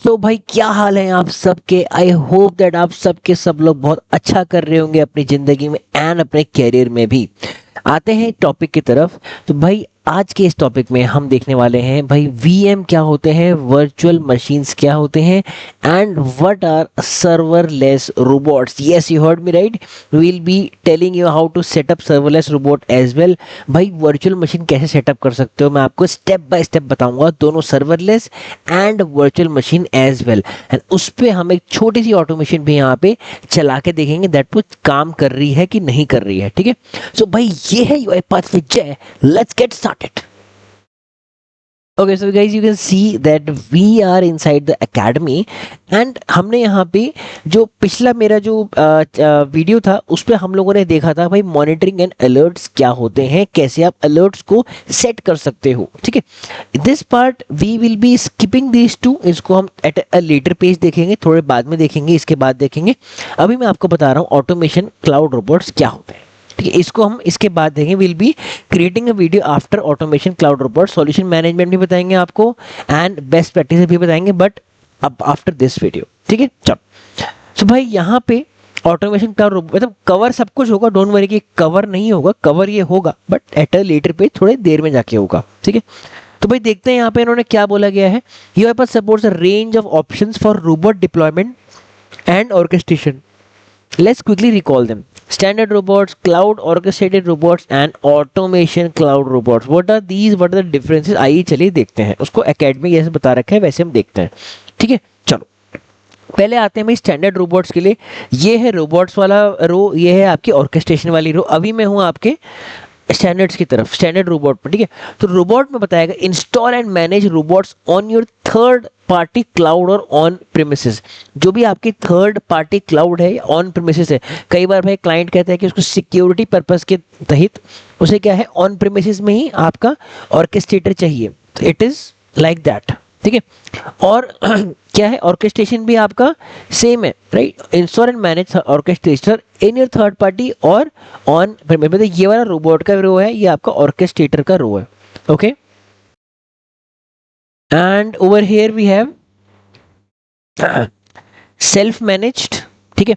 तो भाई क्या हाल है आप सबके। आई होप दैट आप सबके सब लोग बहुत अच्छा कर रहे होंगे अपनी जिंदगी में एंड अपने कैरियर में भी। आते हैं टॉपिक की तरफ। तो भाई आज के इस टॉपिक में हम देखने वाले हैं भाई वीएम क्या होते हैं, वर्चुअल मशीन्स क्या होते हैं and what are serverless robots. Yes you heard me right, will be telling you how to set up serverless robot as well. भाई वर्चुअल मशीन कैसे सेटअप कर सकते हो मैं आपको स्टेप बाय स्टेप बताऊंगा, दोनों serverless and virtual machine as well. And उस पे हम एक छोटी सी ऑटोमेशन भी यहाँ पे चला के देखेंगे दैट वो काम कर रही है कि नहीं कर रही है। ठीक है, सो भाई ये है UiPath with Jay. Let's get started. Okay, so guys, you can see that we are inside the academy and हमने यहाँ पे जो पिछला मेरा जो वीडियो था उस पे हम लोगों ने देखा था भाई मॉनिटरिंग एंड अलर्ट्स क्या होते हैं, कैसे आप अलर्ट्स को सेट कर सकते हो। ठीक है, this part we will be skipping this too, इसको हम एट अ लेटर पेज देखेंगे, थोड़े बाद में देखेंगे, इसके बाद देखेंगे। अभी मैं आपको बता रहा हूँ ऑटोमेशन क्लाउड रोबोट्स क्या होते हैं। ठीक है, इसको हम इसके बाद देखेंगे। Will be creating a video after automation cloud robot, solution management भी बताएंगे आपको एंड बेस्ट प्रैक्टिस भी बताएंगे, बट अब आफ्टर दिस वीडियो। ठीक है, चलो। सो भाई यहाँ पे ऑटोमेशन क्लाउड रोबोट मतलब कवर सब कुछ होगा, डोंट वरी कि कवर नहीं होगा, कवर ये होगा बट एट अ लेटर पे थोड़े देर में जाके होगा। ठीक है, तो भाई देखते हैं यहाँ पे इन्होंने क्या बोला गया है। UiPath supports a range of options for robot deployment and orchestration. Let's quickly recall them. Standard robots, cloud orchestrated robots and automation cloud robots. What are these? What are the differences? आइए चलिए देखते हैं उसको। Academy जैसे बता रखा है वैसे हम देखते हैं। ठीक है, चलो पहले आते हैं भाई स्टैंडर्ड रोबोट्स के लिए। ये है रोबोट्स वाला रो, ये है आपकी ऑर्केस्ट्रेशन वाली रो। अभी मैं हूँ आपके स्टैंडर्ड्स की तरफ, स्टैंडर्ड रोबोट पर। ठीक है, तो रोबोट में बताएगा install and manage robots on your third party cloud और ऑन प्रीमिसेस। जो भी आपकी थर्ड पार्टी क्लाउड है ऑन प्रीमिसेस है। कई बार भाई क्लाइंट कहता है कि उसको सिक्योरिटी पर्पस के तहत उसे क्या है ऑन प्रीमिसेस में ही आपका ऑर्केस्ट्रेटर चाहिए, तो इट इज लाइक दैट। ठीक है, और क्या है ऑर्केस्ट्रेशन भी आपका सेम है right, install and manage orchestrator in your third party और ऑन मतलब ये वाला रोबोट का रो है, ये आपका ऑर्केस्ट्रेटर का रो है। Okay, and over here we have self managed. ठीक है,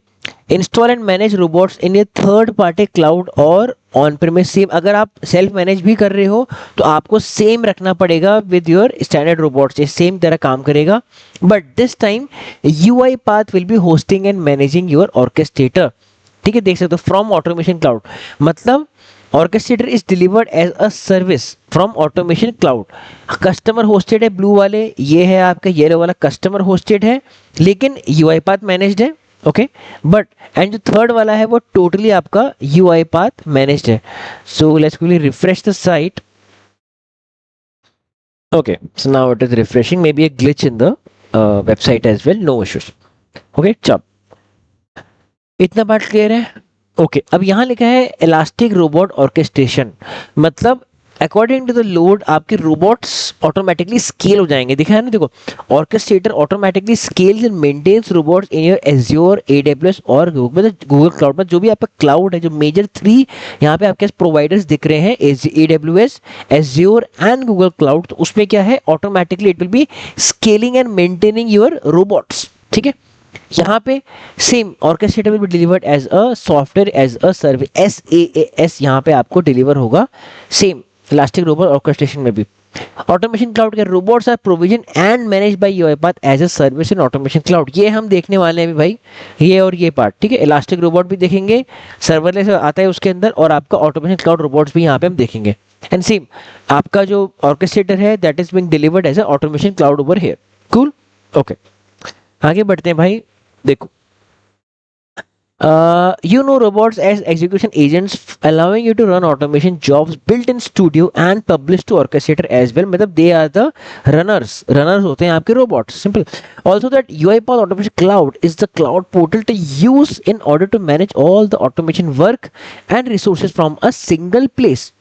install and manage robots in your third party cloud और ऑन प्रीमिस। सेम, अगर आप सेल्फ मैनेज भी कर रहे हो तो आपको सेम रखना पड़ेगा विद योर स्टैंडर्ड रोबोट्स, ये सेम तरह काम करेगा। But this time UiPath will be hosting and managing your orchestrator. ठीक है, देख सकते हो फ्रॉम ऑटोमेशन क्लाउड, मतलब orchestrator is delivered as a service from automation cloud. Customer hosted है ब्लू वाले, ये है आपका येलो वाला कस्टमर होस्टेड है लेकिन UiPath मैनेज्ड है। ओके, बट एंड जो थर्ड वाला है वो टोटली आपका UiPath मैनेज्ड है। So let's quickly refresh the site. Okay, so now it is refreshing, may be a glitch in the website as well, no issues. Okay, चल इतना बात clear है। ओके, अब यहाँ लिखा है इलास्टिक रोबोट ऑर्केस्ट्रेशन, मतलब अकॉर्डिंग टू द लोड आपके रोबोट्स ऑटोमेटिकली स्केल हो जाएंगे। दिखा है ना, देखो orchestrator automatically scales and maintains robots in your Azure, AWS और गूगल क्लाउड में। जो भी आपका क्लाउड है, जो मेजर 3 यहाँ पे आपके प्रोवाइडर्स दिख रहे हैं, AWS, Azure and Google cloud, तो उसमें क्या है automatically it will be scaling and maintaining your robots. ठीक है, यहाँ पे same orchestrator will be delivered as a software as a service, SaaS यहाँ पे आपको डिलीवर होगा सेम इलास्टिक रोबोट ऑर्केस्ट्रेशन में भी। ऑटोमेशन क्लाउड के robots are provision and manage by UiPath as a service in automation cloud. ये हम देखने वाले हैं अभी भाई, ये और ये पार्ट। ठीक है, इलास्टिक रोबोट भी देखेंगे, सर्वरलेस आता है उसके अंदर, और आपका ऑटोमेशन क्लाउड रोबोट्स भी यहाँ पे हम देखेंगे। एंड सेम आपका जो ऑर्केस्ट्रेटर है that is being delivered as a automation cloud over here. Cool, okay आगे बढ़ते हैं भाई। देखो robots as execution agents allowing you to run automation jobs built in studio and published to orchestrator as well, मतलब they are the runners होते हैं आपके robots, simple. Also that UiPath automation cloud is the cloud portal to use in order to manage all the automation work and resources from a single place.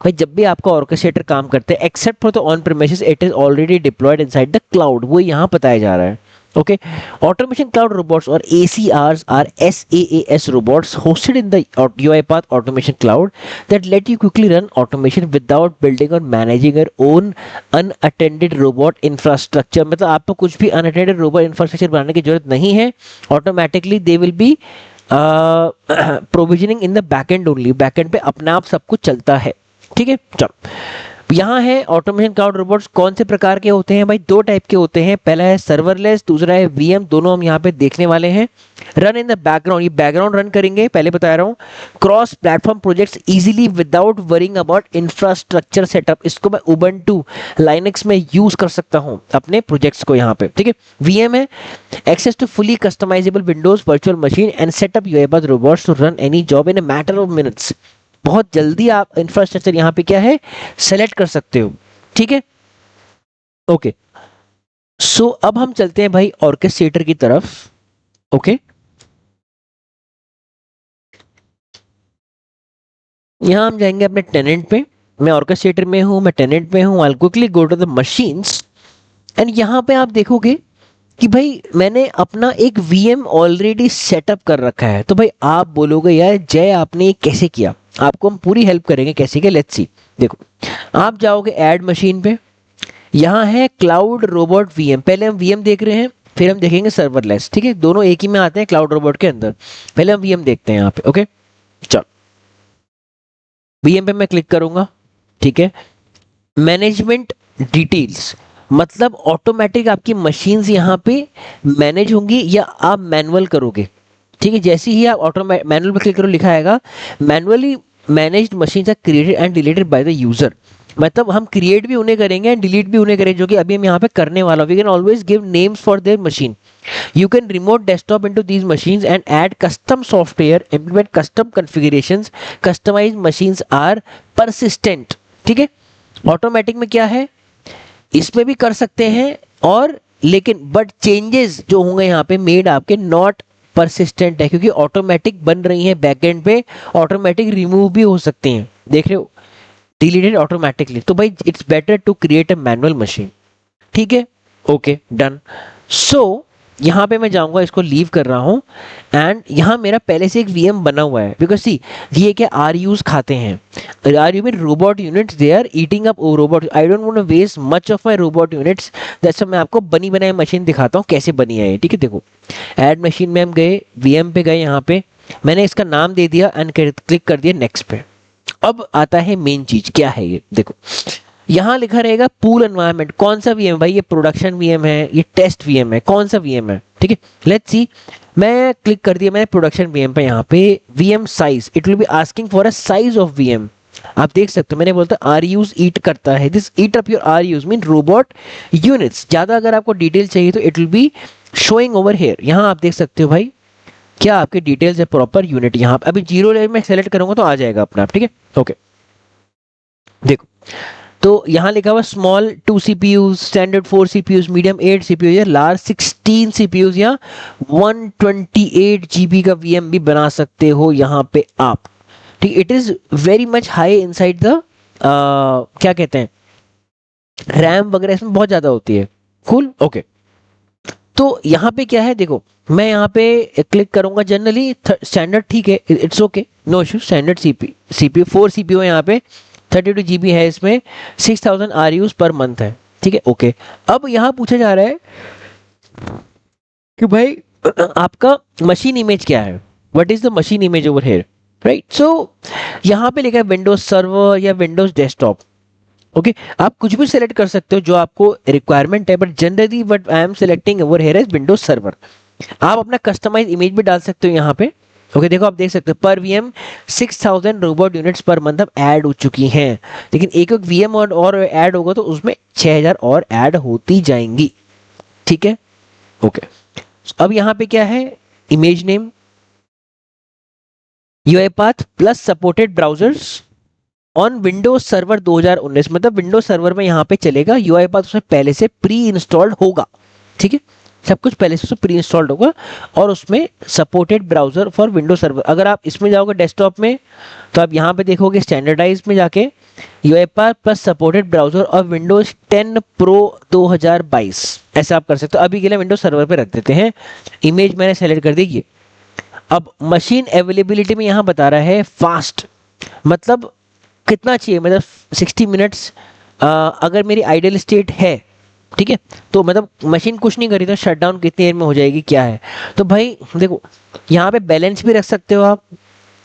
भाई जब भी आपका orchestrator काम करते हैं except for the on premises, it is already deployed inside the cloud, वो यहाँ बताया जा रहा है। Okay, automation cloud robots or ACRs are SaaS robots hosted in the UiPath automation cloud that let you quickly run automation without building or managing your own unattended robot infrastructure. मतलब आपको कुछ भी unattended robot infrastructure बनाने की जरूरत नहीं है. Automatically they will be provisioning in the backend only. Backend पे अपने आप सब कुछ चलता है. ठीक है, चलो यहाँ है ऑटोमेशन क्लाउड रोबोट्स कौन से प्रकार के होते हैं भाई. दो टाइप के होते हैं. पहला है सर्वरलेस, दूसरा है वीएम. दोनों हम यहाँ पे देखने वाले हैं. रन इन द बैकग्राउंड, ये बैकग्राउंड रन करेंगे, पहले बता रहा हूँ. Cross platform projects easily without worrying about infrastructure setup. इसको मैं उबंटू लाइनक्स में यूज कर सकता हूँ अपने प्रोजेक्ट्स को यहाँ पे. ठीक है, वीएम है access to fully customisable Windows virtual machine and setup UiPath robots to run any job in a matter of minutes. बहुत जल्दी आप इंफ्रास्ट्रक्चर यहाँ पे क्या है सेलेक्ट कर सकते हो. ठीक है, ओके. सो अब हम चलते हैं भाई ऑर्केस्ट्रेटर की तरफ. ओके, यहां हम जाएंगे अपने टेनेंट पे. मैं ऑर्केस्ट्रेटर में हूं, मैं टेनेंट में हूं. I will quickly go to the machines and यहां पे आप देखोगे कि भाई मैंने अपना एक वीएम ऑलरेडी सेटअप कर रखा है. तो भाई आप बोलोगे यार जय आपने ये कैसे किया. आपको हम पूरी हेल्प करेंगे कैसे के. Let's see. देखो आप जाओगे ऐड मशीन पे, यहाँ है क्लाउड रोबोट वीएम. पहले हम वीएम देख रहे हैं, फिर हम देखेंगे सर्वरलेस. ठीक है, दोनों एक ही में आते हैं क्लाउड रोबोट के अंदर. पहले हम वीएम देखते हैं यहाँ पे. ओके, चलो वीएम पे मैं क्लिक करूंगा. ठीक है, मैनेजमेंट डिटेल्स मतलब ऑटोमेटिक आपकी मशीन्स यहाँ पे मैनेज होंगी या आप मैनुअल करोगे. ठीक है, जैसे ही आप ऑटो मैनुअल पे क्लिक करो लिखा आएगा manually managed machines are created and deleted by the user. मतलब हम क्रिएट भी उन्हें करेंगे एंड डिलीट भी उन्हें करेंगे, जो कि अभी हम यहाँ पे करने वाला. We can always give names for their machine. You can remote desktop into these machines and add custom software, implement custom configurations. Customised machines are persistent. ठीक है, ऑटोमेटिक में क्या है इसमें भी कर सकते हैं और लेकिन बट चेंजेस जो होंगे यहाँ पे मेड आपके नॉट परसिस्टेंट है, क्योंकि ऑटोमेटिक बन रही है बैकएंड पे. ऑटोमेटिक रिमूव भी हो सकती हैं, देख रहे हो, डिलीटेड ऑटोमेटिकली. तो भाई it's better to create a manual machine. ठीक है, ओके डन. सो यहाँ पे मैं जाऊंगा, इसको लीव कर रहा हूँ एंड यहाँ मेरा पहले से एक वीएम बना हुआ है. बिकॉज सी ये क्या आर यूज खाते हैं. R U mean robot units, they are eating up robot. I don't want to waste much of my robot units. That's मैं आपको बनी बनाई मशीन दिखाता हूँ कैसे बनी है. ठीक है, देखो ऐड मशीन में हम गए, वीएम पे गए, यहाँ पे मैंने इसका नाम दे दिया एंड क्लिक कर दिया नेक्स्ट पे. अब आता है मेन चीज, क्या है ये देखो यहाँ लिखा रहेगा पूल एनवायरनमेंट. कौन सा वीएम भाई, ये प्रोडक्शन वीएम है, ये टेस्ट वीएम है, कौन सा वीएम है. ठीक है, लेट्स सी. मैं क्लिक कर दिया मैंने प्रोडक्शन वीएम पे. यहाँ पे VM size, it will be asking for a size of VM. आप देख सकते हो मैंने बोलता आर यूज ईट करता है. This eat up your R Us mean robot units. ज्यादा अगर आपको डिटेल चाहिए तो it will be showing over here. यहाँ आप देख सकते हो भाई क्या आपके डिटेल्स है प्रॉपर यूनिट. यहाँ अभी जीरो लेवल में सेलेक्ट करूंगा तो आ जाएगा अपना आप. ठीक है, ओके देखो तो यहाँ लिखा हुआ small 2 CPUs, standard 4 CPUs, medium 8 CPUs या लार्ज 16 सीपीयूज या 128 जीबी का वीएम भी बना सकते हो यहाँ पे आप. ठीक, it is very much high inside the क्या कहते हैं रैम वगैरह इसमें बहुत ज्यादा होती है. Cool, okay. तो यहाँ पे क्या है देखो, मैं यहाँ पे क्लिक करूंगा. जनरली स्टैंडर्ड ठीक है, it's okay, no issue. Standard CPU 4 CPU है यहाँ पे, 32 जीबी है इसमें, 6000 आरयूज पर मंथ है. ठीक है, ओके. अब यहाँ पूछा जा रहा है कि भाई आपका मशीन इमेज क्या है, what is the machine image over here, right. So यहाँ पे लिखा है विंडोज सर्वर या विंडोज डेस्कटॉप. ओके, आप कुछ भी सिलेक्ट कर सकते हो जो आपको रिक्वायरमेंट है, but generally what I am selecting over here is Windows server. आप अपना कस्टमाइज इमेज भी डाल सकते हो यहाँ पे. ओके देखो आप देख सकते हो पर VM 6000 robot units per month अब ऐड हो चुकी हैं. लेकिन एक वीएम और ऐड होगा तो उसमें 6000 और ऐड होती जाएंगी. ठीक है, ओके. अब यहाँ पे क्या है, image name UiPath plus supported browsers on Windows server 2019. मतलब विंडोज सर्वर में यहाँ पे चलेगा, यूआईपाथ उसमें पहले से प्री इंस्टॉल्ड होगा. ठीक है, सब कुछ पहले से प्री इंस्टॉल्ड होगा और उसमें supported browser for window server. अगर आप इसमें जाओगे डेस्कटॉप में तो आप यहाँ पे देखोगे स्टैंडर्डाइज में जाके यूएफआर प्लस सपोर्टेड ब्राउजर और विंडोज 10 प्रो 2022 ऐसे आप कर सकते हो। अभी के लिए विंडो सर्वर पे रख देते हैं। इमेज मैंने सेलेक्ट कर दी ये। अब मशीन अवेलेबिलिटी में यहाँ बता रहा है फास्ट, मतलब कितना चाहिए, मतलब 60 मिनट्स अगर मेरी आइडल स्टेट है, ठीक है, तो मतलब मशीन कुछ नहीं करी तो शट डाउन कितनी देर में हो जाएगी क्या है। तो भाई देखो यहाँ पे बैलेंस भी रख सकते हो आप,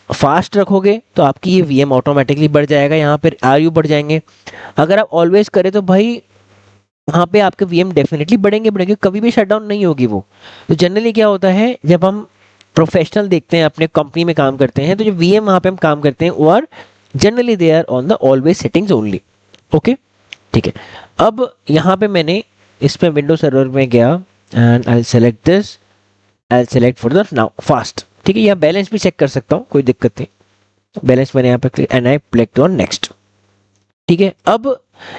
फास्ट रखोगे तो आपकी ये वीएम ऑटोमेटिकली बढ़ जाएगा, यहाँ पे आरयू बढ़ जाएंगे। अगर आप ऑलवेज करें तो भाई वहाँ पे आपके वीएम डेफिनेटली बढ़ेंगे, कभी भी शट डाउन नहीं होगी वो। तो जनरली क्या होता है जब हम प्रोफेशनल देखते हैं, अपने कंपनी में काम करते हैं, तो जो वीएम वहाँ पे हम काम करते हैं वो are generally they are on the always settings only. Okay ठीक है। अब यहाँ पे मैंने इस पे विंडो सर्वर में गया and I select this, I select for the now fast, ठीक है। यहाँ बैलेंस भी चेक कर सकता हूँ, कोई दिक्कत नहीं। बैलेंस मैंने यहाँ पे and I click on next, ठीक है। अब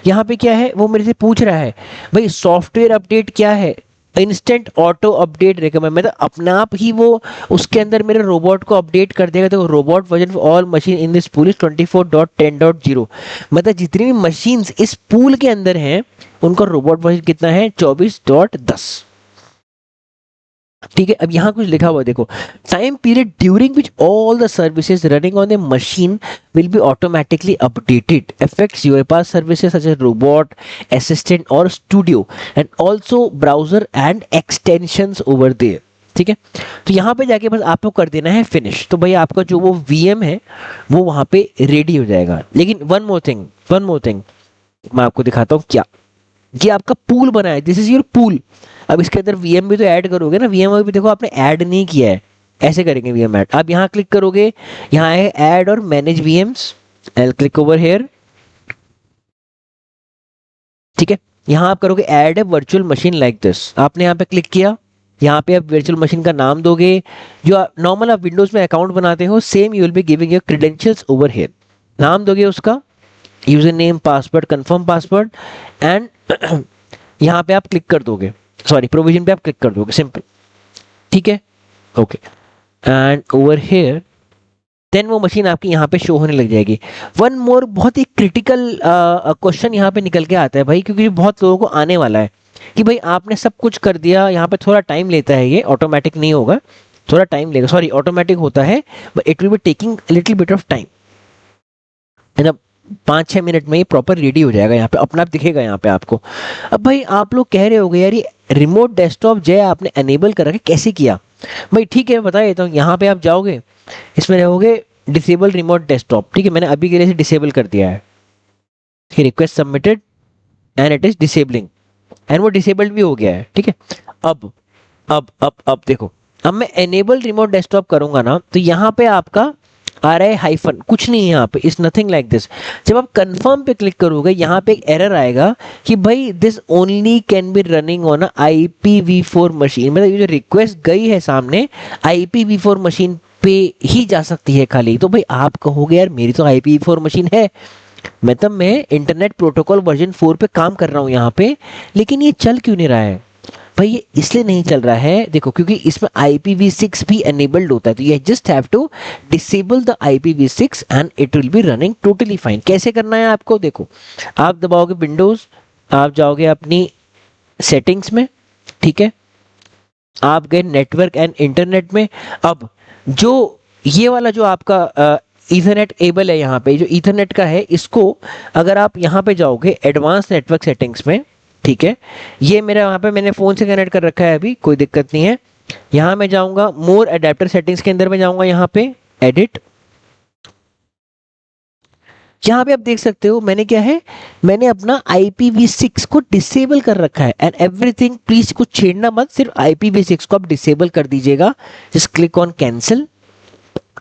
यहाँ पे क्या है वो मेरे से पूछ रहा है भाई सॉफ्टवेयर अपडेट क्या है, इंस्टेंट ऑटो अपडेट रिकमेंड, मतलब अपने आप ही वो उसके अंदर मेरे रोबोट को अपडेट कर देगा। तो robot version for all machine in this pool is 24.10.0, मतलब जितनी भी मशीन्स इस पूल के अंदर हैं उनका रोबोट वर्जन कितना है 24.10, ठीक है। अब यहाँ कुछ लिखा हुआ देखो, time period during which all the services running on the machine will be automatically updated, affects UFR services such as robot assistant और studio and also browser and extensions over there, ठीक है। तो यहाँ पे जाके बस आपको कर देना है फिनिश, तो भाई आपका जो वो वीएम है वो वहां पे रेडी हो जाएगा। लेकिन वन मोर थिंग मैं आपको दिखाता हूँ क्या, ये आपका पूल बना है, दिस इज योर पूल। अब इसके अंदर वीएम भी तो ऐड करोगे ना, वीएम भी देखो आपने ऐड नहीं किया है, ऐसे करेंगे वीएम ऐड। आप यहाँ क्लिक करोगे, यहाँ है ऐड और manage VMs, I click over here, ठीक है। यहाँ आप करोगे add a virtual machine like this, आपने यहाँ पे क्लिक किया, यहाँ पे आप वर्चुअल मशीन का नाम दोगे जो नॉर्मल आप विंडोज में अकाउंट बनाते हो, same you will be giving your credentials over here. नाम दोगे उसका, user name, password, confirm password and यहाँ पे आप क्लिक कर दोगे, सॉरी प्रोविजन पे आप क्लिक कर दोगे, सिंपल, ठीक है। Okay and over here then वो मशीन आपकी यहाँ पे शो होने लग जाएगी। वन मोर बहुत ही क्रिटिकल क्वेश्चन यहाँ पे निकल के आता है भाई, क्योंकि बहुत लोगों को आने वाला है कि भाई आपने सब कुछ कर दिया, यहाँ पे थोड़ा टाइम लेता है, ये ऑटोमेटिक नहीं होगा, थोड़ा टाइम लेगा, सॉरी ऑटोमेटिक होता है but it will be taking little bit of time, है ना। 5-6 मिनट में ये प्रॉपर रेडी हो जाएगा, यहाँ पे अपना आप दिखेगा यहाँ पे आपको। अब भाई आप लोग कह रहे होगे यार ये रिमोट डेस्कटॉप जो है आपने एनेबल कर रखा, कैसे किया भाई, ठीक है बता देता हूँ। यहाँ पे आप जाओगे, इसमें रहोगे डिसेबल रिमोट डेस्कटॉप, ठीक है, मैंने अभी के लिए इसे डिसेबल कर दिया है, request submitted and it is disabling and वो डिसेबल्ड भी हो गया है, ठीक है। अब देखो, अब मैं एनेबल रिमोट डेस्कटॉप करूंगा ना, तो यहाँ पे आपका आ रहा है हाइफन, कुछ नहीं है यहाँ पे, इज नथिंग लाइक दिस। जब आप कंफर्म पे क्लिक करोगे यहाँ पे एक एरर आएगा कि भाई this only can be running on IPv4 machine, मतलब ये जो रिक्वेस्ट गई है सामने IPv4 मशीन पे ही जा सकती है खाली। तो भाई आप कहोगे यार मेरी तो IPv4 मशीन है, मतलब मैं इंटरनेट प्रोटोकॉल वर्जन 4 पे काम कर रहा हूँ यहाँ पे, लेकिन ये चल क्यों नहीं रहा है भाई। ये इसलिए नहीं चल रहा है देखो, क्योंकि इसमें IPv6 भी enabled होता है, तो ये just have to disable the IPv6 and it will be running totally fine. कैसे करना है आपको, देखो आप दबाओगे विंडोज, आप जाओगे अपनी सेटिंग्स में, ठीक है, आप गए नेटवर्क एंड इंटरनेट में। अब जो ये वाला जो आपका ईथरनेट एबल है यहाँ पे, जो ईथरनेट का है, इसको अगर आप यहाँ पे जाओगे एडवांस नेटवर्क सेटिंग्स में, ठीक है, ये मेरा यहाँ पे मैंने फोन से कनेक्ट कर रखा है, अभी कोई दिक्कत नहीं है। यहाँ मैं जाऊंगा मोर अडेप्टर सेटिंग्स के अंदर में जाऊंगा, यहाँ पे एडिट, यहाँ पे आप देख सकते हो मैंने क्या है, मैंने अपना IPv6 को डिसेबल कर रखा है एंड एवरीथिंग, प्लीज कुछ छेड़ना मत, सिर्फ IPv6 को आप डिसेबल कर दीजिएगा। जस्ट क्लिक ऑन कैंसिल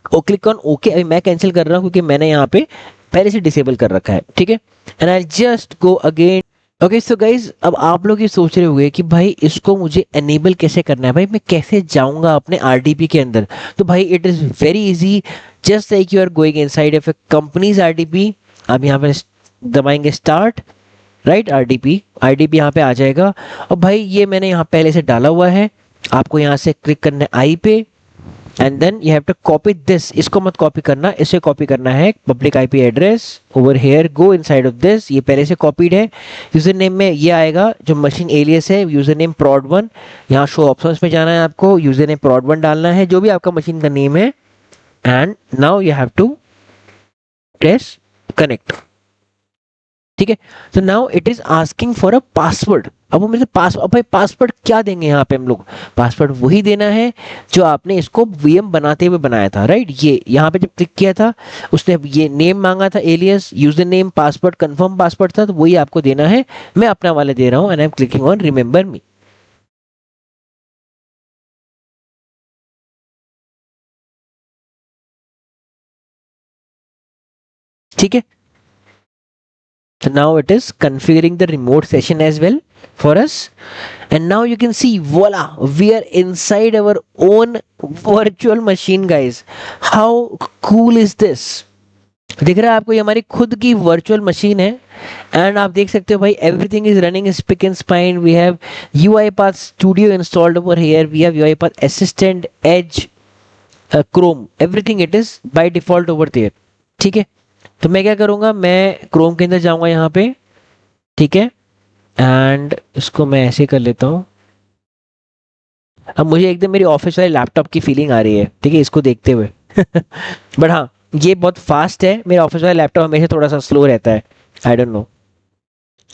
और क्लिक ऑन ओके। अभी मैं कैंसिल कर रहा हूँ क्योंकि मैंने यहाँ पे पहले से डिसेबल कर रखा है, ठीक है, and I just go again. Okay so guys, अब आप लोग ये सोच रहे होंगे कि भाई इसको मुझे एनेबल कैसे करना है, भाई मैं कैसे जाऊंगा अपने RDP के अंदर। तो भाई it is very easy, just like you are going inside of a company's RDP। आप यहाँ पे दबाएंगे स्टार्ट राइट, आरडीपी यहाँ पे आ जाएगा। और भाई ये मैंने यहाँ पहले से डाला हुआ है, आपको यहाँ से क्लिक करना है आई पे, and then you have to copy this, इसको मत कॉपी करना, इसे कॉपी करना है, public IP address over here, go inside of this, ये पहले से कॉपीड है। यूजर नेम में ये आएगा जो मशीन एलियस है, यूजर नेम prod1, यहाँ शो ऑप्शंस में जाना है, आपको यूजर नेम prod1 डालना है, जो भी आपका मशीन का नेम है, and now you have to press connect. ठीक है, तो now it is asking for a password. अब वो मेरे पासवर्ड, अब भाई पासवर्ड क्या देंगे यहाँ पे हम लोग, पासवर्ड वही देना है जो आपने इसको वीएम बनाते हुए बनाया था, राइट। ये यहाँ पे जब क्लिक किया था उसने ये नेम मांगा था, alias, username, password, confirm password था, तो वही आपको देना है। मैं अपना वाले दे रहा हूँ, and I am clicking on remember मी। ठीक है, so now it is configuring the remote session as well for us. And now you can see, voila, we are inside our own virtual machine, guys. How cool is this? दिख रहा है आपको, ये हमारी खुद की वर्चुअल मशीन है। And आप देख सकते हो भाई, everything is running spick and span, we have UiPath studio installed over here, we have UiPath assistant, Edge, Chrome, everything it is by default over there. ठीक है, तो मैं क्या करूंगा, मैं क्रोम के अंदर जाऊंगा यहाँ पे, ठीक है, एंड इसको मैं ऐसे कर लेता हूँ। अब मुझे एकदम मेरी ऑफिस वाले लैपटॉप की फीलिंग आ रही है, ठीक है, इसको देखते हुए। बट हाँ, ये बहुत फास्ट है, मेरा ऑफिस वाला लैपटॉप हमेशा थोड़ा सा स्लो रहता है, आई डोंट नो।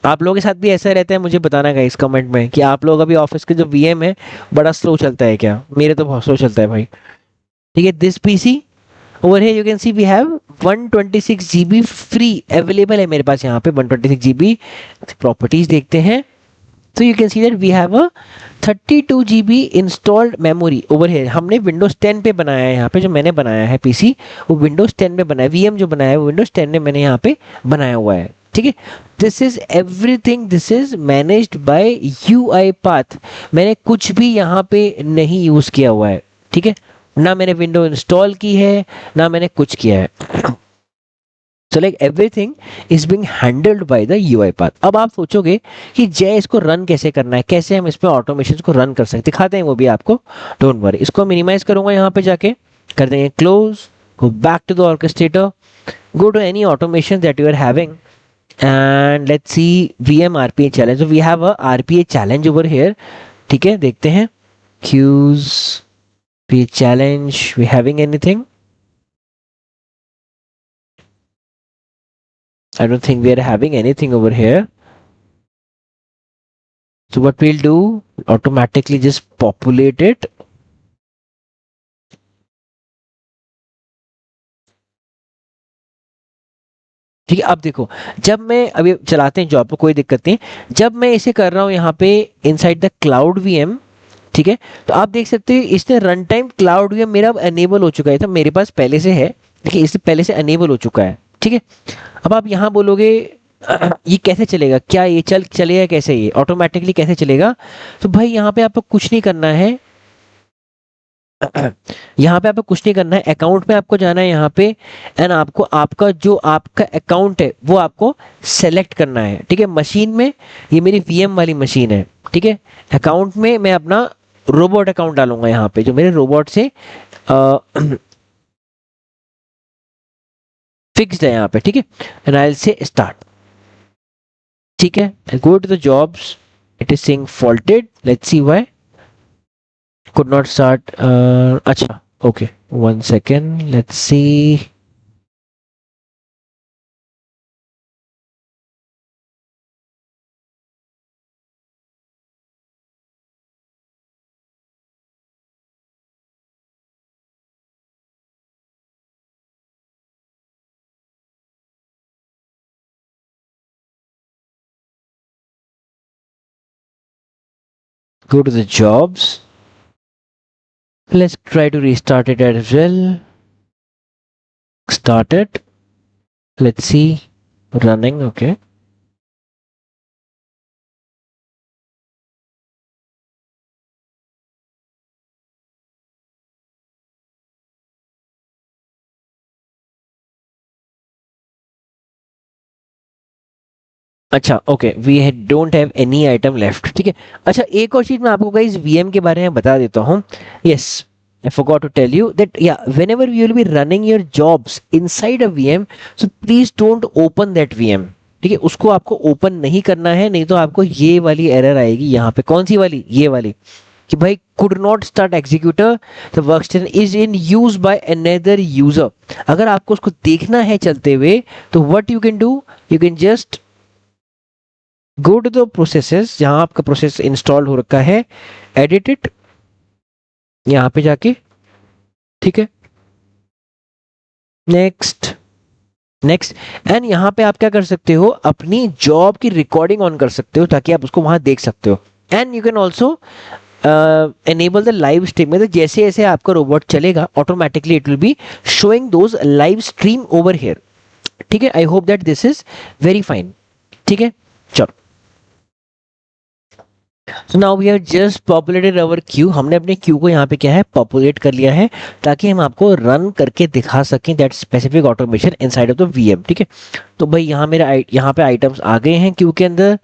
आप लोगों के साथ भी ऐसा रहता है, मुझे बताना गाइस कमेंट में कि आप लोग अभी ऑफिस के जो वीएम है बड़ा स्लो चलता है क्या, मेरे तो बहुत स्लो चलता है भाई। ठीक है, this PC over here you can see we have 126 GB free available है मेरे पास यहाँ पे, 126 जीबी। प्रॉपर्टीज देखते हैं, तो you can see that we have a 32 GB installed memory over here. हमने विंडोज 10 पे बनाया है, यहाँ पे जो मैंने बनाया है पीसी वो विंडोज 10 पे बनाया है, वीएम जो बनाया है वो विंडोज 10 में मैंने यहाँ पे बनाया हुआ है। ठीक है, this is everything, this is managed by UiPath। मैंने कुछ भी यहाँ पे नहीं यूज किया हुआ है, ठीक है, ना मैंने विंडो इंस्टॉल की है, ना मैंने कुछ किया है। So like everything is being handled by the UiPath। अब आप सोचोगे कि जय इसको रन कैसे करना है, कैसे हम इसमें ऑटोमेशन को रन कर सकते, दिखाते हैं वो भी आपको, डोंट वरी। इसको मिनिमाइज करूंगा, यहाँ पे जाके कर देंगे close, go back to the orchestrator, go to any automation that you are having, and let's see VM RPA challenge. So we have a RPA challenge over here, ठीक है, देखते हैं queues पे challenge, we having anything? I don't think we are having anything over here. So what we'll do, automatically just populate it. ठीक है, अब देखो, जब मैं अभी चलाते हैं जॉब को, कोई दिक्कत नहीं, जब मैं इसे कर रहा हूँ यहाँ पे इनसाइड द क्लाउड वीएम, ठीक है, तो आप देख सकते हैं इसने रन टाइम क्लाउड वीएम मेरा अब अनेबल हो चुका है, तो मेरे पास पहले से है, देखिए इससे पहले से अनेबल हो चुका है। ठीक है, अब आप यहाँ बोलोगे ये कैसे चलेगा, क्या ये चलेगा कैसे, ये ऑटोमेटिकली कैसे चलेगा? तो भाई यहाँ पे आपको कुछ नहीं करना है, यहाँ पे आपको कुछ नहीं करना है, अकाउंट में आपको जाना है यहाँ पे, एंड आपको आपका जो आपका अकाउंट है वो आपको सेलेक्ट करना है। ठीक है, मशीन में ये मेरी वीएम वाली मशीन है, ठीक है, अकाउंट में मैं अपना रोबोट अकाउंट डालूंगा यहाँ पे जो मेरे रोबोट से फिक्स्ड है यहाँ पे। ठीक है, and I will say start. ठीक है, go to the jobs, it is saying faulted, let's see why could not start, अच्छा, okay, 1 second, let's see। Go to the jobs, let's try to restart it as well, start it, let's see, running, okay। अच्छा okay, we don't have any item left, ठीक है। अच्छा एक और चीज मैं आपको गाइस वीएम के बारे में बता देता हूँ। Yes, I forgot to tell you that yeah, whenever you will be running your jobs inside a VM, so please don't open that VM। ठीक है, उसको आपको ओपन नहीं करना है, नहीं तो आपको ये वाली एरर आएगी यहाँ पे। कौन सी वाली? ये वाली कि भाई could not start executor, the workstation is in use by another user। अगर आपको उसको देखना है चलते हुए तो what you can do, you can just go to the processes, जहां आपका प्रोसेस इंस्टॉल हो रखा है, एडिट इट यहां पे जाके, ठीक है। नेक्स्ट, नेक्स्ट, एंड यहाँ पे आप क्या कर सकते हो, अपनी जॉब की रिकॉर्डिंग ऑन कर सकते हो ताकि आप उसको वहां देख सकते हो। And you can also enable the live stream, मतलब जैसे जैसे आपका रोबोट चलेगा automatically it will be showing those live stream over here. ठीक है, I hope that this is very fine. ठीक है, चलो। So now we have just populated our queue। हमने अपने क्यू को यहाँ पे क्या है, पॉपुलेट कर लिया है ताकि हम आपको रन करके दिखा सकें that specific automation inside of the VM. ठीक है, तो भाई यहाँ मेरा यहाँ पे आइटम्स आ गए हैं क्यू के अंदर।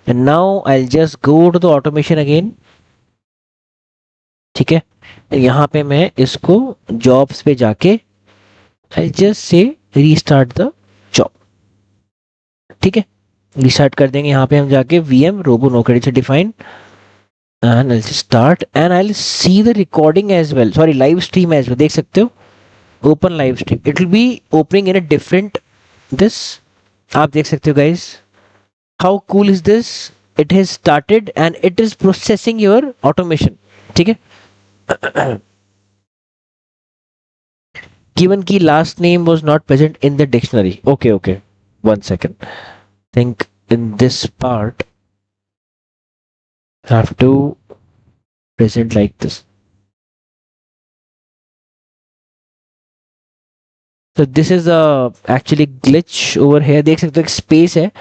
And now I will just go to the automation again. ठीक है, यहाँ पे मैं इसको जॉब्स पे जाके I just say restart the job. ठीक है, रिस्टार्ट कर देंगे यहाँ पे हम जाके VM रोबो नो क्रेडिट से define, and I'll just start and I'll see the recording as well, sorry live stream as well। देख सकते हो, open live stream, it will be opening in a different this। आप देख सकते हो guys, how cool is this, it has started and it is processing your automation। ठीक है, given key last name was not present in the dictionary। okay, 1 second, think in this part have to present like this। so this is a actually glitch over here। देख सकते हो एक space है,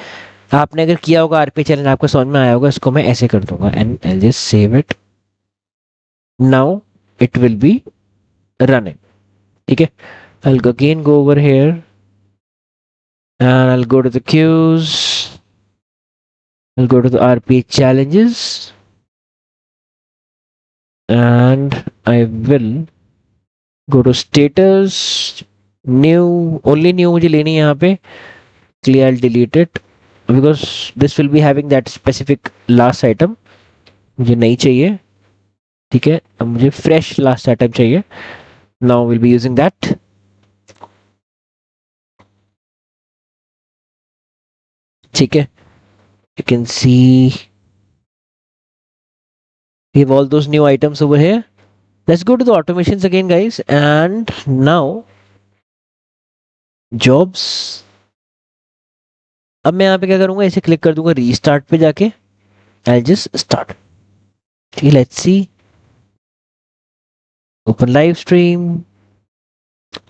आपने अगर किया होगा आरपी चैलेंज आपको समझ में आया होगा। इसको मैं ऐसे कर दूंगा and I just save it, now it will be running. ठीक है, I'll again go over here and I'll go to the queues, I'll go to the RP challenges and I will go to status, new, only new मुझे लेनी है यहाँ पे। clear, I'll delete it because this will be having that specific last item, मुझे नहीं चाहिए। ठीक है, अब मुझे फ्रेश लास्ट आइटम चाहिए। now we'll be using that। ठीक है, you can see we have all those new items over here। let's go to the automations again guys and now jobs। अब मैं यहाँ पे क्या करूंगा, इसे क्लिक कर दूंगा रीस्टार्ट पे जाके, I'll just start। ठीक है, let's see, open live stream.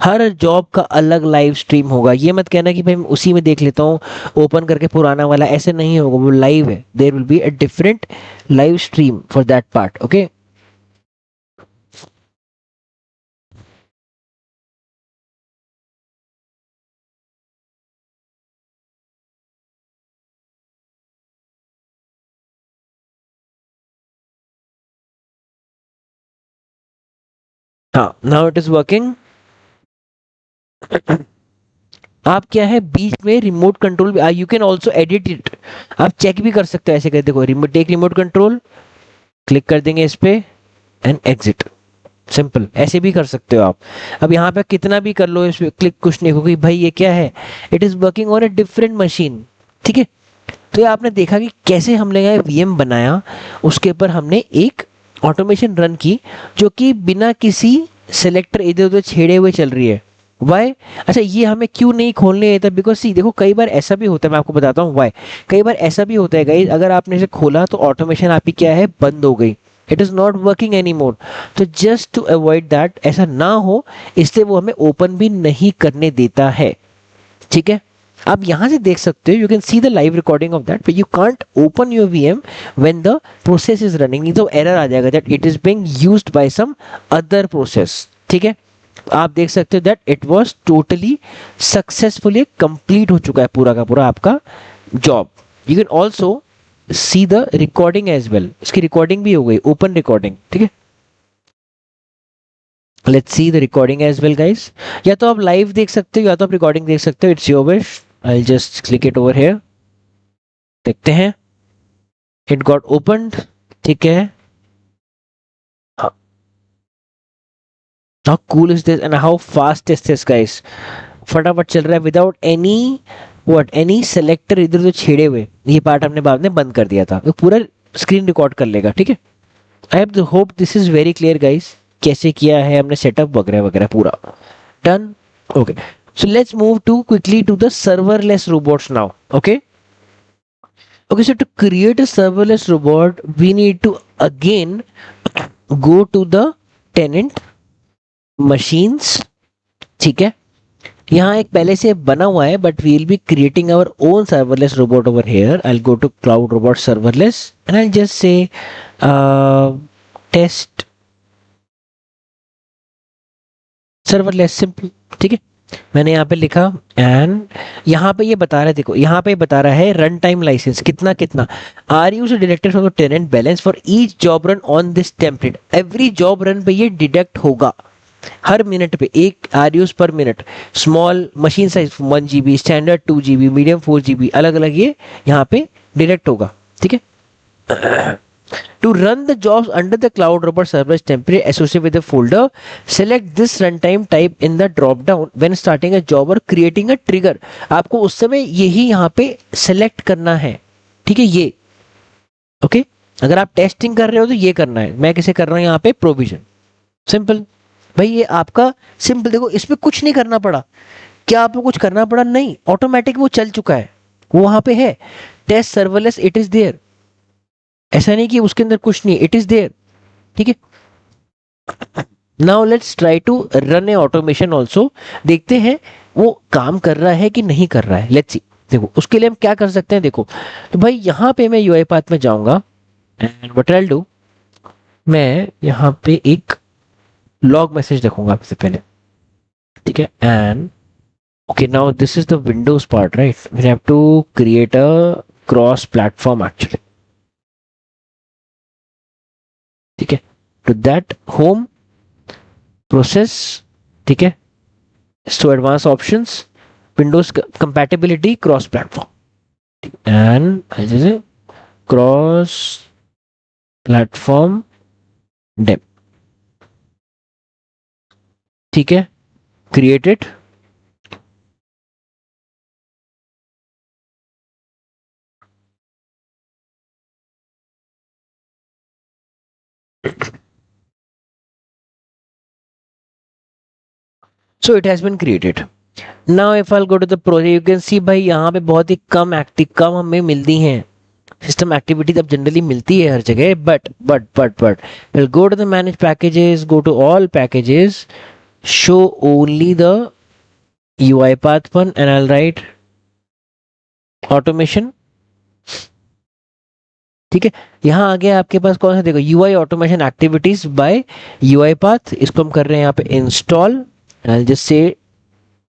Her job का अलग लाइव स्ट्रीम होगा, ये मत कहना कि भाई मैं उसी में देख लेता हूँ ओपन करके पुराना वाला, ऐसे नहीं होगा, वो लाइव है। There will be a different live stream for that part. Okay, हाँ, नाउ इट इज वर्किंग। आप क्या है बीच में remote control, you can also edit it, आप चेक भी कर सकते हो। ऐसे कर देखो, remote take remote control, click कर देंगे इस पे एंड एग्जिट, सिंपल, ऐसे भी कर सकते हो आप। अब यहाँ पे कितना भी कर लो इस पे क्लिक, कुछ नहीं होगा भाई ये क्या है, it is working on a different machine. ठीक है, तो ये आपने देखा कि कैसे हमने यहाँ वीएम बनाया, उसके ऊपर हमने एक ऑटोमेशन रन की जो कि बिना किसी सेलेक्टर इधर उधर छेड़े हुए चल रही है। वाई, अच्छा ये हमें क्यों नहीं खोलने देता, बिकॉज सी देखो कई बार ऐसा भी होता है, मैं आपको बताता हूँ वाई। कई बार ऐसा भी होता है गाइस, अगर आपने इसे खोला तो ऑटोमेशन आपकी क्या है, बंद हो गई, it is not working any more. तो जस्ट टू अवॉइड दैट, ऐसा ना हो इसलिए वो हमें ओपन भी नहीं करने देता है। ठीक है, आप यहां से देख सकते हो, you can see the live recording of that, but you can't open your VM when the process is running, नहीं तो एरर आ जाएगा that it is being used by some other process. ठीक है, आप देख सकते हो that it was totally successfully complete हो चुका है पूरा का पूरा आपका job. You can also see the recording as well, इसकी रिकॉर्डिंग भी हो गई, ओपन रिकॉर्डिंग, ठीक है। Let's see the recording as well guys, या तो आप लाइव देख सकते हो या तो आप रिकॉर्डिंग देख सकते हो, it's your wish. I just click it over here, देखते हैं, इट गॉट ओपन्ड, ठीक है। How cool is this and how fast is this guys, फटाफट चल रहा है without any what any selector इधर उधर छेड़े हुए। ये पार्ट हमने बाद में बंद कर दिया था, तो पूरा स्क्रीन रिकॉर्ड कर लेगा, ठीक है। I hope this is very clear guys, कैसे किया है हमने सेटअप वगैरह वगैरह पूरा done. Okay, so let's move to quickly to the serverless robots now. Okay, okay, so to create a serverless robot we need to again go to the tenant machines, ठीक है। यहाँ एक पहले से बना हुआ है, but we will be creating our own serverless robot over here. I'll go to cloud robot serverless and I'll just say test serverless simple, ठीक है। मैंने यहाँ पे लिखा एंड यहाँ पे ये बता रहा है, देखो यहाँ पे बता रहा है रन टाइम लाइसेंस कितना कितना, R Us deducted from the tenant balance for each job run on this template. Every job run पे ये डिडक्ट होगा, हर मिनट पे एक R Us per minute. Small machine size 1 GB, standard 2 GB, medium 4 GB, अलग अलग ये यहाँ पे डिडक्ट होगा, ठीक है। To run the jobs under the Cloud Robot Serverless template associated with the folder, select this runtime type in the drop down when starting a job or creating a trigger. आपको उस समय यही यहाँ पे select करना है, ठीक है ये, ओके। अगर आप टेस्टिंग कर रहे हो तो ये करना है, मैं कैसे कर रहा हूँ यहाँ पे प्रोविजन, सिंपल भाई ये आपका सिंपल। देखो इसमें कुछ नहीं करना पड़ा, क्या आपको कुछ करना पड़ा, नहीं, ऑटोमेटिक वो चल चुका है, वो वहां पे है। Test serverless it is there, ऐसा नहीं कि उसके अंदर कुछ नहीं, इट इज देयर, ठीक है। Now let's try to run a automation also, देखते हैं वो काम कर रहा है कि नहीं कर रहा है, लेट्स सी। देखो उसके लिए हम क्या कर सकते हैं, देखो तो भाई यहाँ पे मैं यूआई पाथ में जाऊंगा and what I will do, मैं यहाँ पे एक लॉग मैसेज रखूंगा सबसे पहले, ठीक है। And okay now this is the Windows part right, we have to create a cross platform actually, ठीक है। टू दैट होम प्रोसेस, ठीक है, so advance options, Windows compatibility cross platform and cross platform dep, ठीक है, created. So it has been created. Now if I'll go to the project, you can see भाई यहाँ पे बहुत ही कम हमें मिलती हैं सिस्टम एक्टिविटी, अब जनरली मिलती है हर जगह, but will go to the manage packages, go to all packages, show only the UiPath one and I will write automation, ठीक है। यहाँ आ गया आपके पास कौन सा, देखो UI automation activities by UiPath, इसको हम कर रहे हैं यहाँ पे install, just say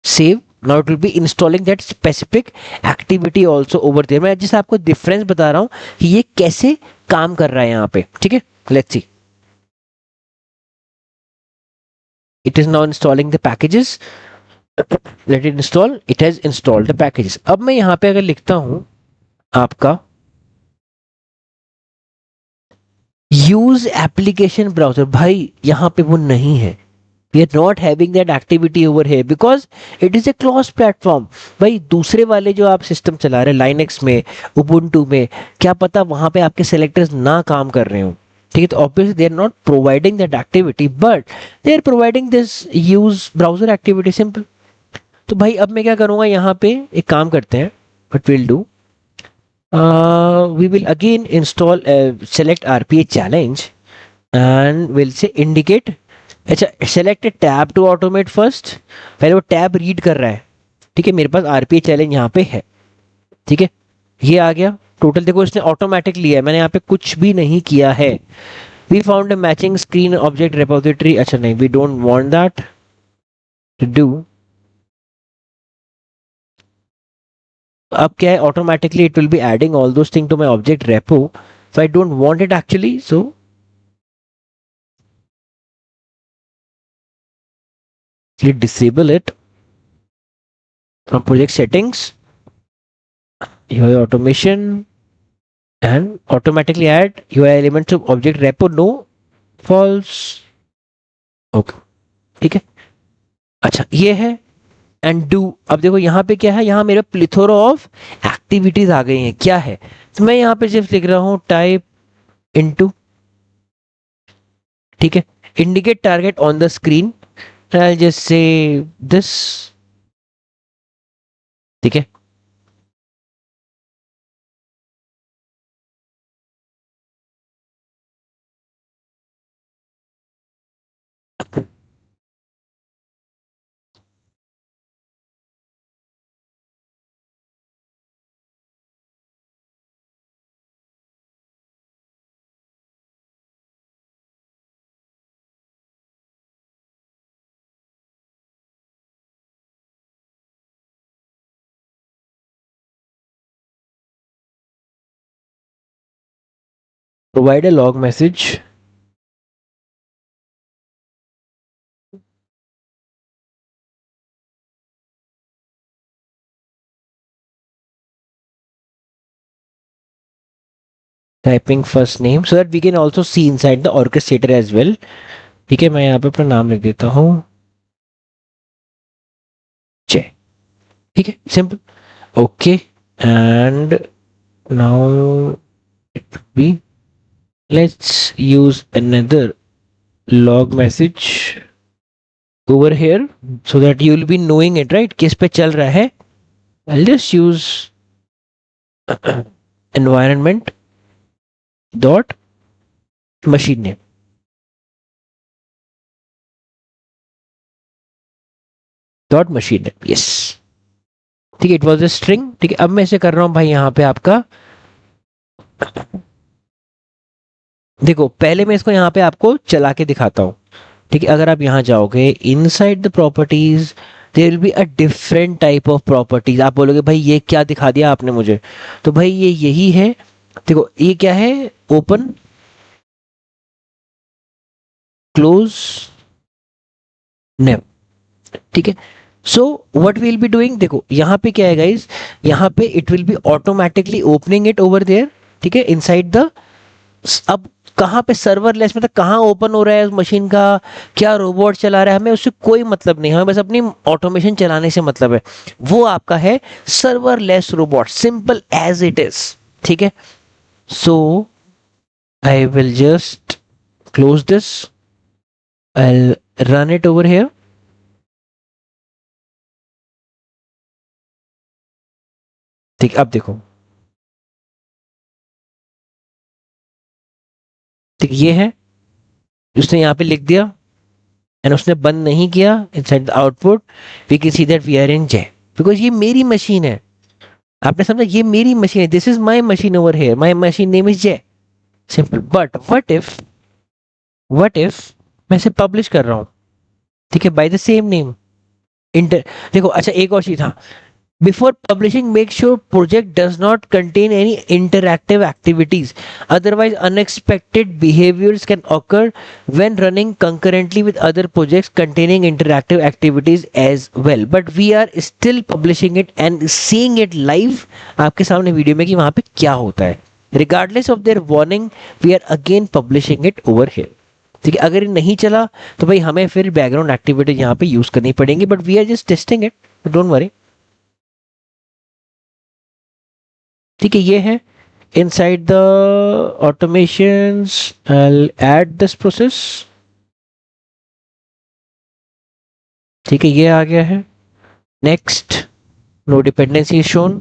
save. Now it will be installing that specific activity also over there. मैं जिस आपको डिफरेंस बता रहा हूँ कि ये कैसे काम कर रहा है यहाँ पे, ठीक है। Let's C, it is now installing the packages. Let it install. It has installed the packages. अब मैं यहाँ पे अगर लिखता हूँ आपका use application browser, भाई यहाँ पे वो नहीं है, we are not having that activity over here because it is a closed platform। भाई दूसरे वाले जो आप सिस्टम चला रहे हैं लाइनक्स में, उबुंटू में, क्या पता वहां पे आपके सेलेक्टर्स ना काम कर रहे हो, ठीक है। तो obviously they are not providing that activity, but they are providing this use browser activity, simple. तो भाई अब मैं क्या करूंगा, यहाँ पे एक काम करते हैं, but will do we will again install select RPA challenge and we'll say indicate, अच्छा select tab to automate first, पहले वो टैब रीड कर रहा है, ठीक है। मेरे पास आरपीए चैलेंज यहाँ पे है, ठीक है, ये आ गया टोटल। देखो इसने ऑटोमेटिक लिया है, मैंने यहाँ पे कुछ भी नहीं किया है। We found a matching screen object repository, अच्छा नहीं, we don't want that to do, अब क्या है, automatically it will be adding all those thing to my object repo, so I don't want it actually, so disable it from project settings, UI automation, and automatically add UI elements to object repo, no, false. Okay, ठीक है। अच्छा ये है and do. अब देखो यहाँ पे क्या है, यहाँ मेरे प्लिथोरा ऑफ एक्टिविटीज आ गई हैं, क्या है, तो मैं यहाँ पे सिर्फ लिख रहा हूँ टाइप इनटू, ठीक है, indicate target on the screen, I just say this, ठीक है। Provide a log message, typing first name so that we can also see inside the orchestrator as well, ठीक है। मैं यहाँ पे अपना नाम लिख देता हूँ, जय, ठीक है, simple, okay. And now it be, let's use another log message over here so that you will be knowing it, right, किस पे चल रहा है। I'll just use environment dot machine name, dot machine name, yes, ठीक है, it was a string, ठीक है। अब मैं इसे कर रहा हूं भाई यहाँ पे आपका, देखो पहले मैं इसको यहाँ पे आपको चला के दिखाता हूँ, ठीक है। अगर आप यहाँ जाओगे inside the properties, there will be a different type of properties. आप बोलोगे भाई ये क्या दिखा दिया आपने मुझे, तो भाई ये यही है, देखो ये क्या है, ओपन, क्लोज, नेव, ठीक है। So what will be doing, देखो यहाँ पे क्या है गाइस, यहाँ पे it will be automatically opening it over there, ठीक है, इनसाइड द, अब कहाँ पे सर्वरलेस, मतलब कहाँ ओपन हो रहा है उस मशीन का, क्या रोबोट चला रहा है, हमें उससे कोई मतलब नहीं, हमें बस अपनी ऑटोमेशन चलाने से मतलब है, वो आपका है serverless robot, simple as it is, ठीक है। So I will just close this, I run it over here, ठीक, अब देखो, ठीक ये है, उसने यहाँ पे लिख दिया एंड उसने बंद नहीं किया, inside the output we can see that we are in जय, बिकॉज ये मेरी मशीन है, आपने समझा, ये मेरी मशीन है, this is my machine hour here, my machine name is जय, सिंपल। बट व्हाट इफ मैं इसे पब्लिश कर रहा हूँ, ठीक है, by the same name, inter, देखो अच्छा एक और चीज था, before publishing make sure project does not contain any interactive activities, otherwise unexpected behaviors can occur when running concurrently with other projects containing interactive activities as well, but we are still publishing it and seeing it live आपके सामने video में कि वहां पे क्या होता है, regardless of their warning we are again publishing it over here, ठीक है। अगर ये नहीं चला तो भाई हमें फिर बैकग्राउंड एक्टिविटी यहाँ पे यूज करनी पड़ेंगी, but we are just testing it, don't worry, ठीक है। ये है inside the automations, I'll add this process, ठीक है, ये आ गया है। Next, no dependency is shown,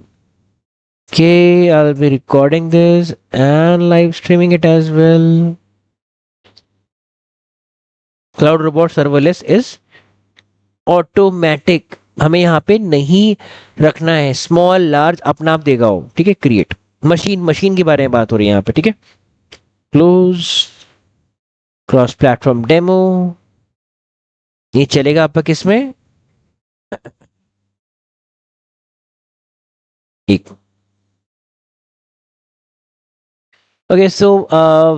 okay, I'll be recording this and live streaming it as well, cloud robot serverless is automatic, हमें यहाँ पे नहीं रखना है, स्मॉल लार्ज अपना आप देगा वो, ठीक है। क्रिएट मशीन, मशीन के बारे में बात हो रही है यहाँ पे, ठीक है। क्लोज, क्रॉस प्लेटफॉर्म डेमो, ये चलेगा आपका किसमें, एक okay so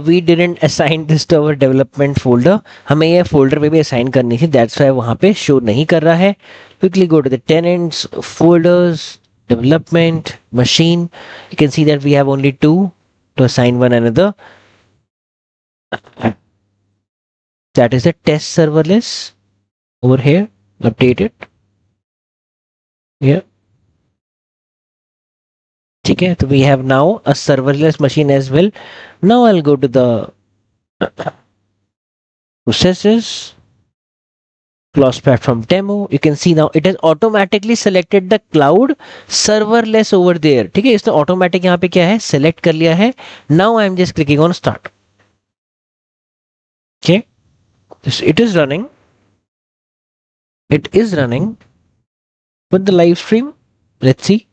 we didn't assign this to our development folder, हमें ये फोल्डर पे भी असाइन करनी थी, दैट्स व्हाई वहां पे शो नहीं कर रहा है. Quickly go to the tenants, folders, development, machine. You can see that we have only two to assign one another. That is the test serverless over here. Update it. Yeah. ठीक है, तो we have now a serverless machine as well. Now I'll go to the processes, cloud platform demo. You can see now it has automatically selected the cloud serverless over there. ठीक है, इसने automatic यहाँ पे क्या है select कर लिया है. Now I am just clicking on start. Okay, it is running. It is running. But the live stream, let's see.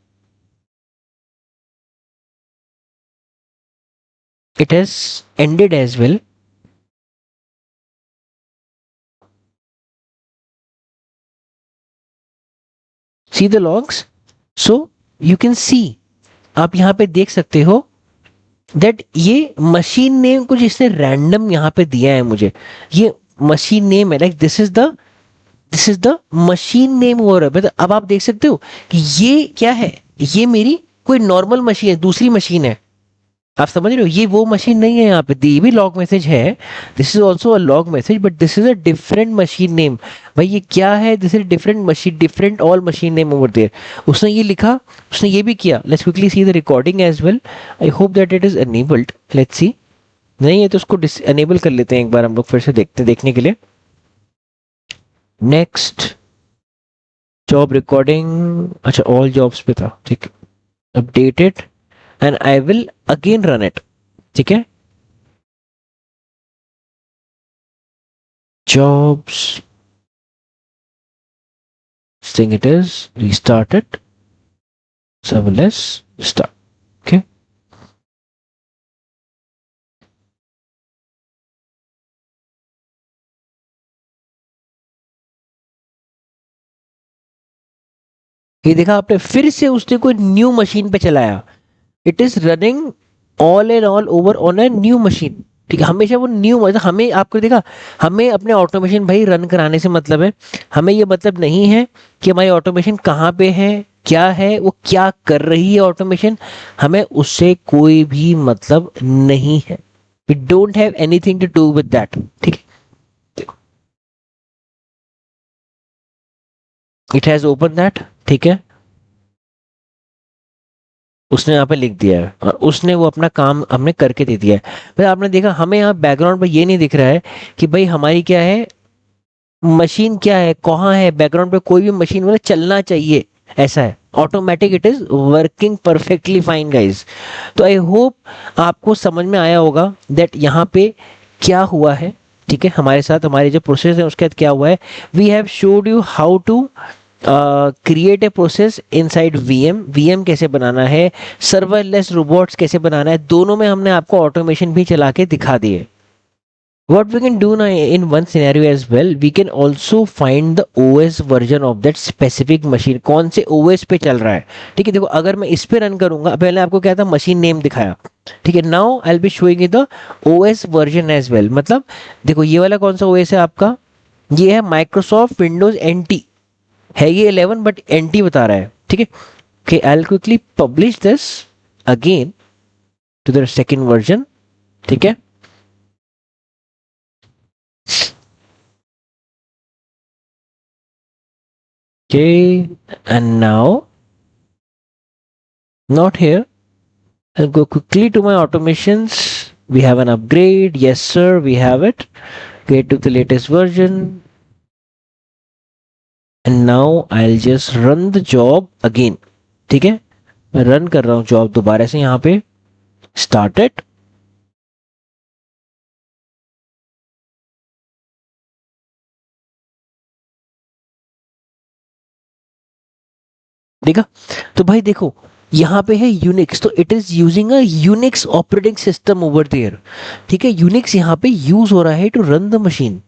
It has ended as well. See the logs. So you can see, आप यहाँ पे देख सकते हो that ये machine name कुछ इसने random यहाँ पे दिया है मुझे. ये मशीन नेम है, like this is the machine name हो रहा है. मतलब अब आप देख सकते हो कि ये क्या है, ये मेरी कोई नॉर्मल मशीन है, दूसरी मशीन है. आप समझ रहे हो, ये वो मशीन नहीं है. यहाँ पे दी भी लॉग मैसेज है, this is also a log message, but this is a different machine name. भाई ये क्या है, this is different machine, different all machine name over there. उसने ये लिखा, उसने ये भी किया. Let's quickly see the recording as well. I hope that it is enabled. Let's see. नहीं है तो उसको अनेबल कर लेते हैं एक बार हम लोग फिर से देखने के लिए. नेक्स्ट जॉब रिकॉर्डिंग, अच्छा ऑल जॉब्स पे था, ठीक. Updated and I will again run it. ठीक है, jobs, think it is, restart it, serverless, start. Okay, ये देखा आपने, फिर से उसने कोई न्यू मशीन पे चलाया. It is running all and all over on a new machine. ठीक है, हमेशा वो न्यू, मतलब हमें, आपको देखा, हमें अपने ऑटोमेशन भाई रन कराने से मतलब है. हमें ये मतलब नहीं है कि हमारी ऑटोमेशन कहाँ पे है, क्या है, वो क्या कर रही है ऑटोमेशन, हमें उससे कोई भी मतलब नहीं है. We don't have anything to do with that. ठीक है, इट हैज ओपन दैट. ठीक है, उसने यहाँ पे लिख दिया है और उसने वो अपना काम हमने करके दे दिया है. भाई आपने देखा, हमें यहाँ बैकग्राउंड पे ये नहीं दिख रहा है कि भाई हमारी क्या है, मशीन क्या है, कहाँ है. बैकग्राउंड पे कोई भी मशीन मतलब चलना चाहिए, ऐसा है. Automatic it is working perfectly fine guys. तो आई होप आपको समझ में आया होगा दैट यहाँ पे क्या हुआ है. ठीक है, हमारे साथ हमारे जो प्रोसेस है उसके साथ क्या हुआ है. We have showed you how to create a process inside VM कैसे बनाना है, सर्वरलेस रोबोट्स कैसे बनाना है, दोनों में हमने आपको ऑटोमेशन भी चला के दिखा दिए. What we can do now in one scenario as well, we can also find the OS version of that specific machine. कौन से OS पे चल रहा है. ठीक है, देखो अगर मैं इस पे रन करूंगा, पहले आपको क्या था, मशीन नेम दिखाया. ठीक है, now I will be showing you the OS version as well. मतलब देखो ये वाला कौन सा OS है आपका, ये है माइक्रोसॉफ्ट विंडोज NT. है ये 11 बट NT बता रहा है. ठीक है, okay, I'll quickly publish this again to the second version. ठीक है, okay, and now not here. I'll go quickly to my automations. We have an upgrade. Yes sir, we have it. Get to the latest version. And now I'll just run the job again. ठीक है, मैं run कर रहा हूँ job दोबारा से यहाँ पे. Start it. देखा, तो भाई देखो यहाँ पे है यूनिक्स, तो it is using a Unix operating system over there. ठीक है, यूनिक्स यहाँ पे यूज हो रहा है टू रन द मशीन.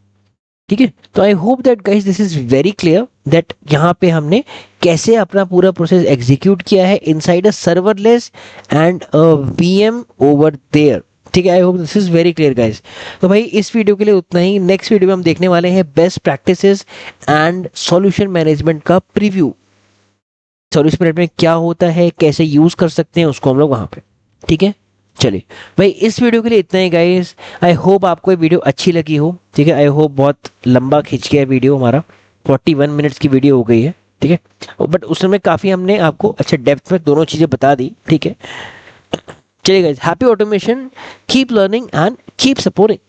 ठीक है। तो आई hope that guys this is very clear that यहाँ पे हमने कैसे अपना पूरा प्रोसेस एग्जीक्यूट किया है inside a serverless and a VM over there. ठीक है, I hope this is very clear guys. तो भाई इस वीडियो के लिए उतना ही। नेक्स्ट वीडियो में हम देखने वाले हैं best practices and solution management का प्रीव्यू। सॉल्यूशन मैनेजमेंट क्या होता है, कैसे यूज कर सकते हैं उसको हम लोग वहां पे। ठीक है, चलिए भाई इस वीडियो के लिए इतना ही गाइस। आई होप आपको ये वीडियो अच्छी लगी हो। ठीक है, आई होप बहुत लंबा खींच गया वीडियो हमारा, 41 मिनट्स की वीडियो हो गई है। ठीक है, बट उसमें काफी हमने आपको अच्छा डेप्थ में दोनों चीजें बता दी। ठीक है, चलिए guys, happy automation, keep learning and keep supporting.